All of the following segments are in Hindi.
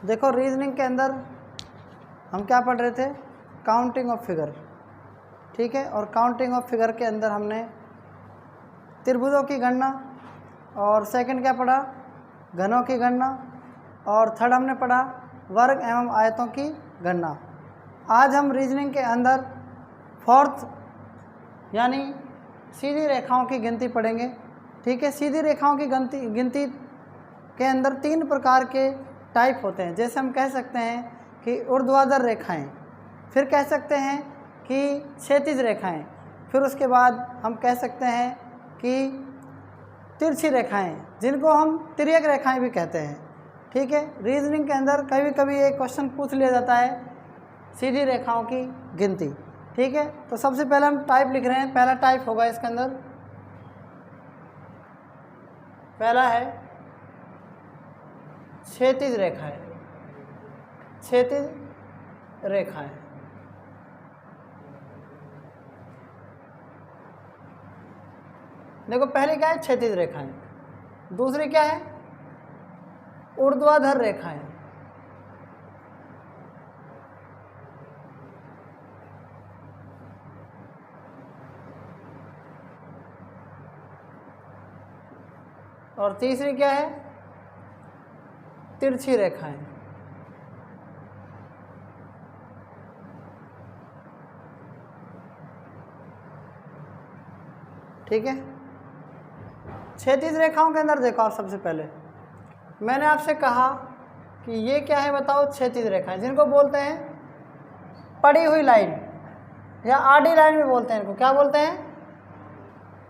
देखो रीजनिंग के अंदर हम क्या पढ़ रहे थे, काउंटिंग ऑफ फिगर, ठीक है। और काउंटिंग ऑफ फिगर के अंदर हमने त्रिभुजों की गणना, और सेकंड क्या पढ़ा, घनों की गणना, और थर्ड हमने पढ़ा वर्ग एवं आयतों की गणना। आज हम रीजनिंग के अंदर फोर्थ यानी सीधी रेखाओं की गिनती पढ़ेंगे, ठीक है। सीधी रेखाओं की गिनती के अंदर 3 प्रकार के टाइप होते हैं। जैसे हम कह सकते हैं कि ऊर्ध्वाधर रेखाएं, फिर कह सकते हैं कि क्षैतिज रेखाएं, फिर उसके बाद हम कह सकते हैं कि तिरछी रेखाएं, जिनको हम तिर्यक रेखाएं भी कहते हैं, ठीक है। रीजनिंग के अंदर कभी कभी एक क्वेश्चन पूछ लिया जाता है सीधी रेखाओं की गिनती, ठीक है। तो सबसे पहले हम टाइप लिख रहे हैं। पहला टाइप होगा इसके अंदर, पहला है क्षैतिज रेखाएं। क्षैतिज रेखाएं, देखो पहले क्या है, क्षैतिज रेखाएं। दूसरी क्या है, ऊर्ध्वाधर रेखाएं। और तीसरी क्या है, तिरछी रेखाएं। ठीक है। क्षैतिज रेखाओं के अंदर देखो आप, सबसे पहले मैंने आपसे कहा कि ये क्या है बताओ, क्षैतिज रेखाएं, जिनको बोलते हैं पड़ी हुई लाइन या आडी लाइन भी बोलते हैं। इनको क्या बोलते हैं,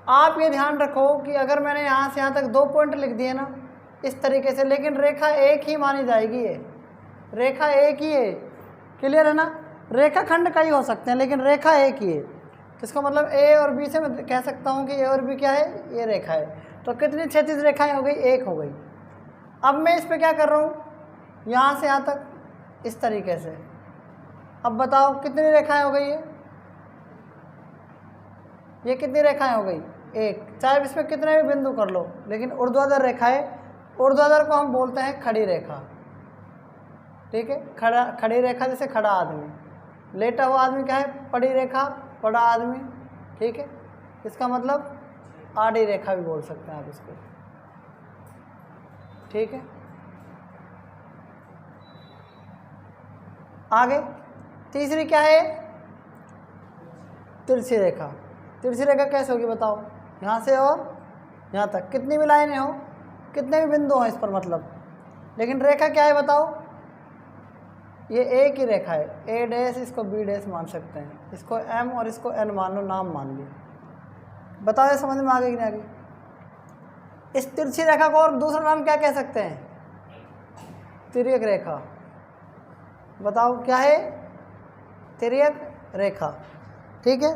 आप ये ध्यान रखो कि अगर मैंने यहाँ से यहाँ तक 2 पॉइंट लिख दिए ना इस तरीके से, लेकिन रेखा एक ही मानी जाएगी। ये रेखा एक ही है, क्लियर है ना। रेखा खंड कई हो सकते हैं लेकिन रेखा एक ही है। इसका मतलब ए और बी से मैं कह सकता हूँ कि ए और बी क्या है, ये रेखा है। तो कितनी क्षैतिज रेखाएं हो गई, 1 हो गई। अब मैं इस पे क्या कर रहा हूँ, यहाँ से यहाँ तक इस तरीके से। अब बताओ कितनी रेखाएं हो गई ये कितनी रेखाएं हो गई, 1। चाहे इसमें कितने भी बिंदु कर लो, लेकिन ऊर्ध्वाधर रेखा है। ऊर्ध्वाधर को हम बोलते हैं खड़ी रेखा, ठीक है। खड़ी रेखा जैसे खड़ा आदमी, लेटा हुआ आदमी क्या है, पड़ी रेखा, पड़ा आदमी, ठीक है। इसका मतलब आड़ी रेखा भी बोल सकते हैं आप इसको, ठीक है। आगे तीसरी क्या है, तिरछी रेखा। तिरछी रेखा कैसे होगी बताओ, यहाँ से और यहाँ तक कितनी भी लाइनें हो, कितने भी बिंदु हो इस पर मतलब, लेकिन रेखा क्या है बताओ, ये एक ही रेखा है। ए डैश, इसको बी डैश मान सकते हैं, इसको एम और इसको एन मान लो, नाम मान लिया। बताओ ये समझ में आ गई कि नहीं आ गई। इस तिरछी रेखा को और दूसरा नाम क्या कह सकते हैं, तिर्यक रेखा। बताओ क्या है, तिर्यक रेखा, ठीक है।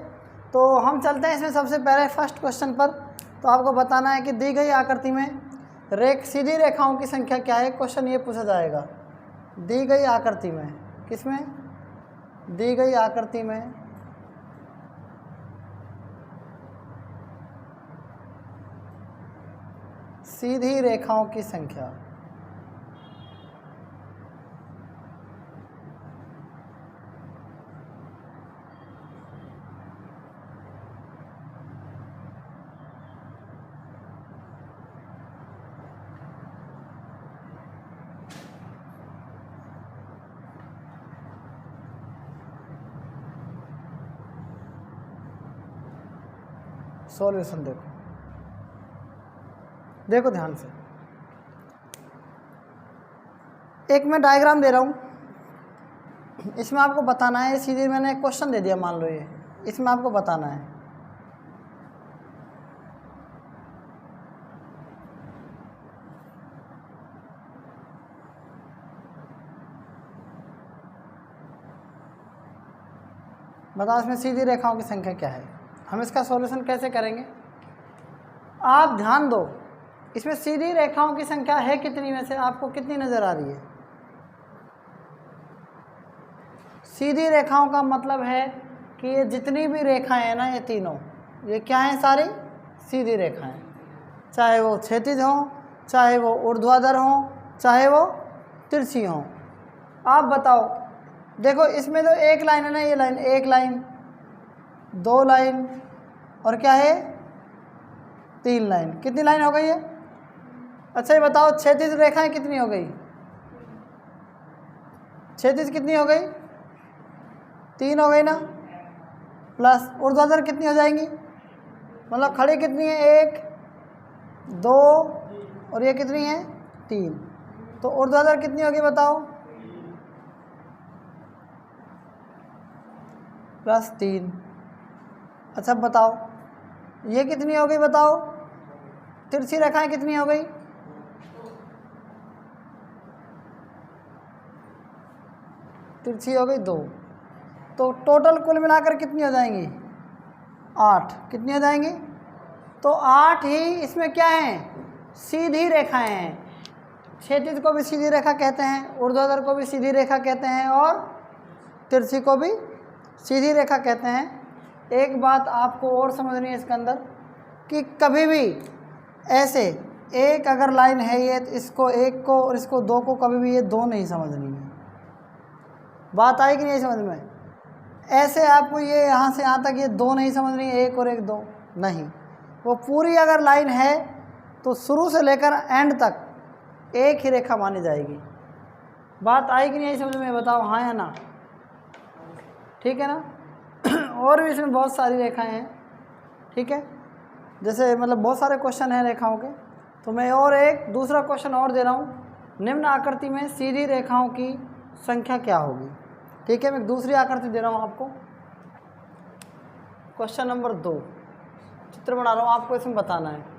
तो हम चलते हैं इसमें सबसे पहले फर्स्ट क्वेश्चन पर। तो आपको बताना है कि दी गई आकृति में सीधी रेखाओं की संख्या क्या है। क्वेश्चन ये पूछा जाएगा, दी गई आकृति में, किसमें, दी गई आकृति में सीधी रेखाओं की संख्या। सॉल्यूशन देखो, देखो ध्यान से। एक मैं डायग्राम दे रहा हूँ, इसमें आपको बताना है, सीधे मैंने एक क्वेश्चन दे दिया मान लो ये, इसमें आपको बताना है बताओ इसमें सीधी रेखाओं की संख्या क्या है। हम इसका सॉल्यूशन कैसे करेंगे, आप ध्यान दो। इसमें सीधी रेखाओं की संख्या है कितनी, में से आपको कितनी नज़र आ रही है। सीधी रेखाओं का मतलब है कि ये जितनी भी रेखाएं हैं ना, ये तीनों, ये क्या हैं, सारी सीधी रेखाएं। चाहे वो क्षैतिज हों, चाहे वो ऊर्ध्वाधर हों, चाहे वो तिरछी हों, आप बताओ, देखो इसमें तो एक लाइन है ना, ये लाइन, एक लाइन, दो लाइन और क्या है, तीन लाइन। कितनी लाइन हो गई है? अच्छा ये बताओ क्षैतिज रेखाएं कितनी हो गई? क्षैतिज कितनी हो गई? तीन हो गई ना, प्लस ऊर्ध्वाधर कितनी हो जाएंगी? मतलब खड़ी कितनी है? एक, दो और ये कितनी है? तीन। तो ऊर्ध्वाधर कितनी होगी बताओ? प्लस तीन। अच्छा बताओ ये कितनी हो गई बताओ? तिरछी रेखाएं कितनी हो गई? तिरछी हो गई दो। तो टोटल कुल मिलाकर कितनी हो जाएंगी? 8। कितनी हो जाएंगी? तो 8 ही इसमें क्या है? सीधी रेखाएं हैं। क्षैतिज को भी सीधी रेखा कहते हैं, ऊर्ध्वाधर को भी सीधी रेखा कहते हैं और तिरछी को भी सीधी रेखा कहते हैं। एक बात आपको और समझनी है इसके अंदर कि कभी भी ऐसे एक अगर लाइन है ये, तो इसको एक को और इसको दो को कभी भी ये दो नहीं समझनी है। बात आई कि नहीं समझ में? ऐसे आपको ये यहाँ से यहाँ तक ये दो नहीं समझनी है, एक और एक दो नहीं। वो पूरी अगर लाइन है तो शुरू से लेकर एंड तक एक ही रेखा मानी जाएगी। बात आई कि नहीं समझ में? बताओ हाँ या ना? ठीक है ना। और भी इसमें बहुत सारी रेखाएं हैं, ठीक है, जैसे मतलब बहुत सारे क्वेश्चन हैं रेखाओं के। तो मैं और एक दूसरा क्वेश्चन और दे रहा हूँ, निम्न आकृति में सीधी रेखाओं की संख्या क्या होगी? ठीक है, मैं दूसरी आकृति दे रहा हूँ आपको। क्वेश्चन नंबर 2 चित्र बना रहा हूँ, आपको इसमें बताना है।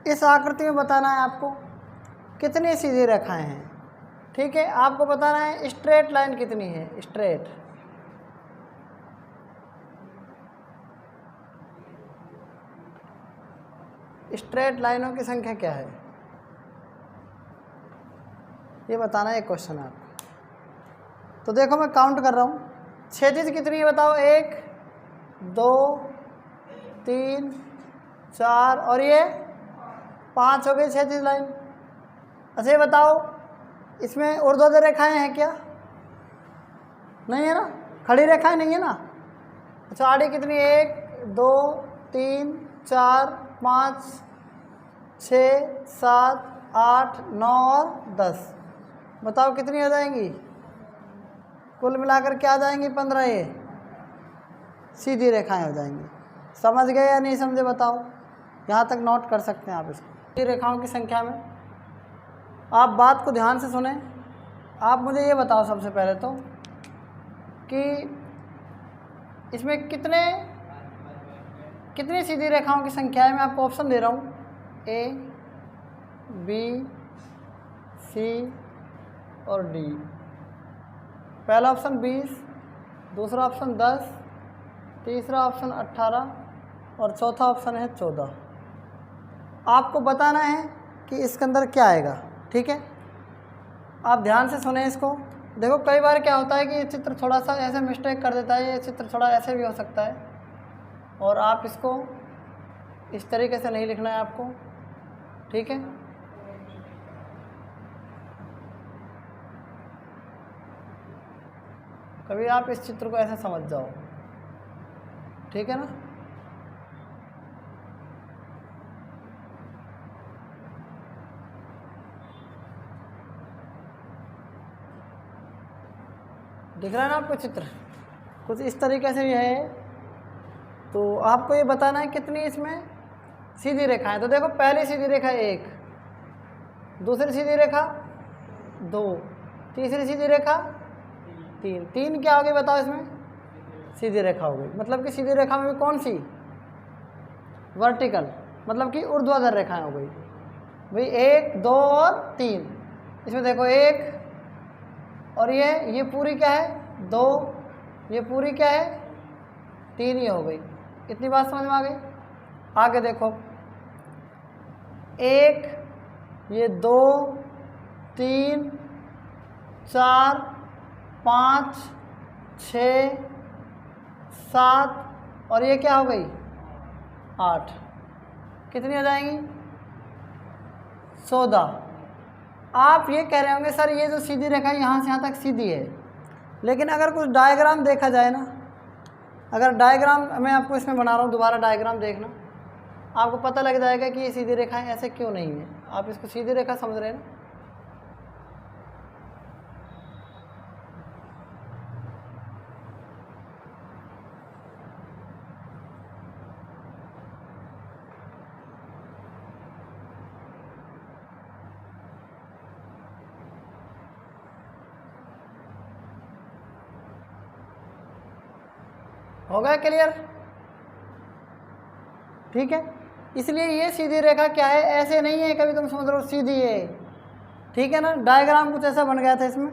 इस आकृति में बताना है आपको कितनी सीधी रेखाएं हैं। ठीक है, आपको बताना है स्ट्रेट लाइन कितनी है। स्ट्रेट लाइनों की संख्या क्या है ये बताना है क्वेश्चन है आपको। तो देखो मैं काउंट कर रहा हूँ, क्षैतिज कितनी है बताओ? 1 2 3 4 और ये 5 हो गई क्षैतिज लाइन। अच्छा ये बताओ इसमें ऊर्ध्वाधर रेखाएं हैं क्या? नहीं है ना, खड़ी रेखाएं नहीं है ना। अच्छा आड़ी कितनी? 1 2 3 4 5 6 7 8 9 और 10। बताओ कितनी हो जाएंगी? कुल मिलाकर क्या आ जाएंगी? 15। ये सीधी रेखाएं हो जाएंगी। समझ गए या नहीं समझे बताओ? यहाँ तक नोट कर सकते हैं आप इसको। सीधी रेखाओं की संख्या में आप बात को ध्यान से सुने। आप मुझे ये बताओ सबसे पहले तो कि इसमें कितनी सीधी रेखाओं की संख्या है। मैं आपको ऑप्शन दे रहा हूँ, A B C और D। पहला ऑप्शन 20, दूसरा ऑप्शन 10, तीसरा ऑप्शन 18 और चौथा ऑप्शन है 14। आपको बताना है कि इसके अंदर क्या आएगा। ठीक है, आप ध्यान से सुने इसको। देखो कई बार क्या होता है कि ये चित्र थोड़ा सा ऐसे मिस्टेक कर देता है, ये चित्र थोड़ा ऐसे भी हो सकता है और आप इसको इस तरीके से नहीं लिखना है आपको। ठीक है, कभी आप इस चित्र को ऐसे समझ जाओ। ठीक है ना। दिख रहा है ना आपको चित्र? कुछ इस तरीके से है। तो आपको ये बताना है कितनी इसमें सीधी रेखा है। तो देखो पहली सीधी रेखा 1, दूसरी सीधी रेखा 2, तीसरी सीधी रेखा 3, 3 क्या हो गई बताओ इसमें? सीधी रेखा हो गई। मतलब कि सीधी रेखा में भी कौन सी? वर्टिकल, मतलब कि ऊर्ध्वाधर रेखाएं हो गई भाई। 1, 2 और 3। इसमें देखो 1 और ये पूरी क्या है 2, ये पूरी क्या है 3 ही हो गई। इतनी बात समझ में आ गई। आगे देखो 1, ये 2, 3, 4, 5, 6, 7 और ये क्या हो गई 8। कितनी हो जाएंगी? 14। आप ये कह रहे होंगे सर ये जो सीधी रेखा है यहाँ से यहाँ तक सीधी है, लेकिन अगर कुछ डायग्राम देखा जाए ना, अगर डायग्राम मैं आपको इसमें बना रहा हूँ, दोबारा डायग्राम देखना, आपको पता लग जाएगा कि ये सीधी रेखाएं ऐसे क्यों नहीं है। आप इसको सीधी रेखा समझ रहे हैं ना? हो गया क्लियर? ठीक है, इसलिए ये सीधी रेखा क्या है, ऐसे नहीं है कभी तुम समझ रहे हो सीधी है, ठीक है ना। डायग्राम कुछ ऐसा बन गया था इसमें,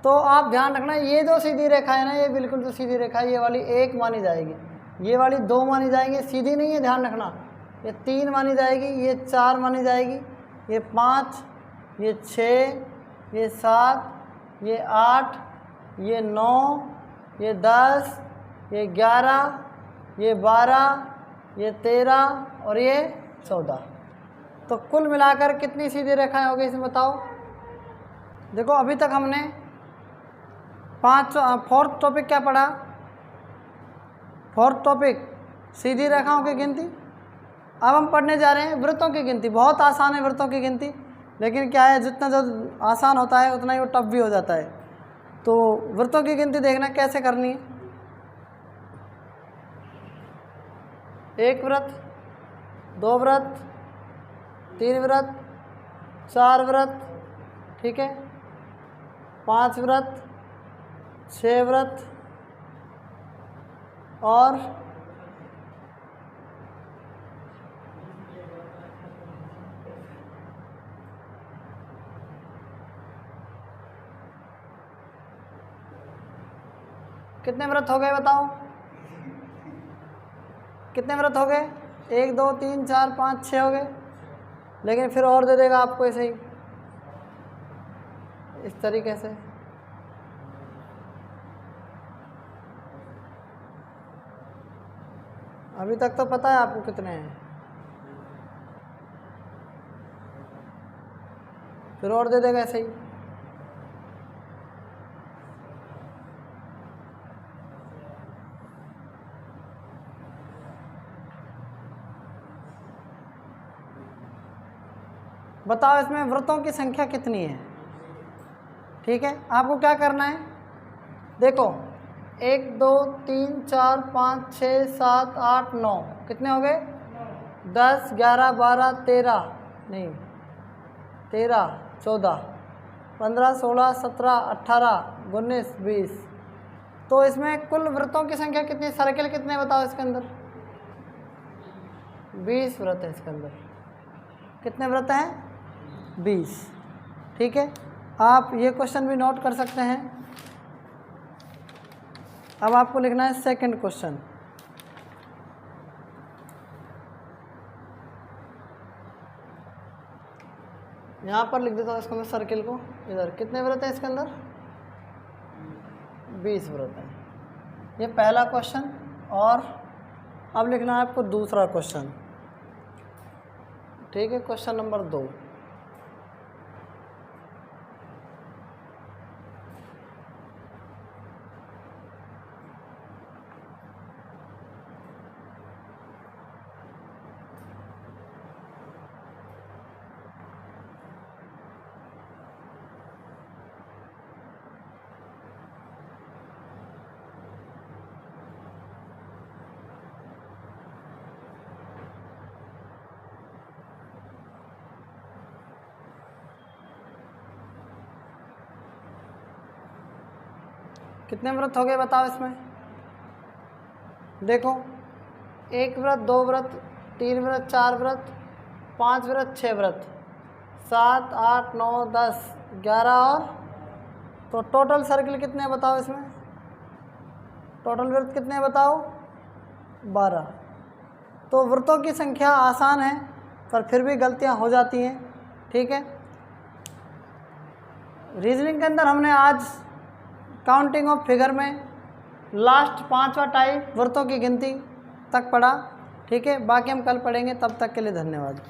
तो आप ध्यान रखना ये जो सीधी रेखा है ना, ये बिल्कुल जो सीधी रेखा है, ये वाली 1 मानी जाएगी, ये वाली 2 मानी जाएगी, सीधी नहीं है ध्यान रखना। ये 3 मानी जाएगी, ये 4 मानी जाएगी, ये 5, ये 6, ये 7, ये 8, ये 9, ये 10, ये 11, ये 12, ये 13 और ये 14। तो कुल मिलाकर कितनी सीधी रेखाएं हो गई इसमें बताओ? देखो अभी तक हमने 4th टॉपिक क्या पढ़ा? 4th टॉपिक सीधी रेखाओं की गिनती। अब हम पढ़ने जा रहे हैं वृत्तों की गिनती। बहुत आसान है वृत्तों की गिनती, लेकिन क्या है जितना जो आसान होता है उतना ही वो टफ भी हो जाता है। तो वृत्तों की गिनती देखना कैसे करनी है। 1 वृत्त, 2 वृत्त, 3 वृत्त, 4 वृत्त, ठीक है, 5 वृत्त, 6 वृत्त और 'कितने वृत्त हो गए बताओ? कितने वृत्त हो गए? 1, 2, 3, 4, 5, 6 हो गए। लेकिन फिर और दे देगा आपको ऐसे ही, इस तरीके से। अभी तक तो पता है आपको कितने हैं, फिर और दे देगा ऐसे ही। बताओ इसमें वृत्तों की संख्या कितनी है? ठीक है, आपको क्या करना है, देखो 1, 2, 3, 4, 5, 6, 7, 8, 9 कितने हो गए? 10, 11, 12, 13 नहीं 13, 14, 15, 16, 17, 18, 19, 20। तो इसमें कुल वृत्तों की संख्या कितनी? सर्किल कितने बताओ इसके अंदर? 20 वृत्त है इसके अंदर। कितने वृत्त हैं? 20। ठीक है, आप ये क्वेश्चन भी नोट कर सकते हैं। अब आपको लिखना है सेकंड क्वेश्चन। यहाँ पर लिख देता हूँ इसको मैं सर्किल को। इधर कितने वृत्त हैं इसके अंदर? 20 वृत्त हैं। ये पहला क्वेश्चन। और अब लिखना है आपको दूसरा क्वेश्चन। ठीक है, क्वेश्चन नंबर 2। कितने व्रत हो गए बताओ इसमें? देखो, 1 व्रत, 2 व्रत, 3 व्रत, 4 व्रत, 5 व्रत, 6 व्रत, 7, 8, 9, 10, 11 और तो टोटल सर्किल कितने बताओ इसमें? टोटल व्रत कितने बताओ? 12। तो व्रतों की संख्या आसान है पर फिर भी गलतियां हो जाती हैं, ठीक है। रीजनिंग के अंदर हमने आज काउंटिंग ऑफ फिगर में लास्ट 5वां टाइप व्रतों की गिनती तक पढ़ा, ठीक है। बाकी हम कल पढ़ेंगे, तब तक के लिए धन्यवाद।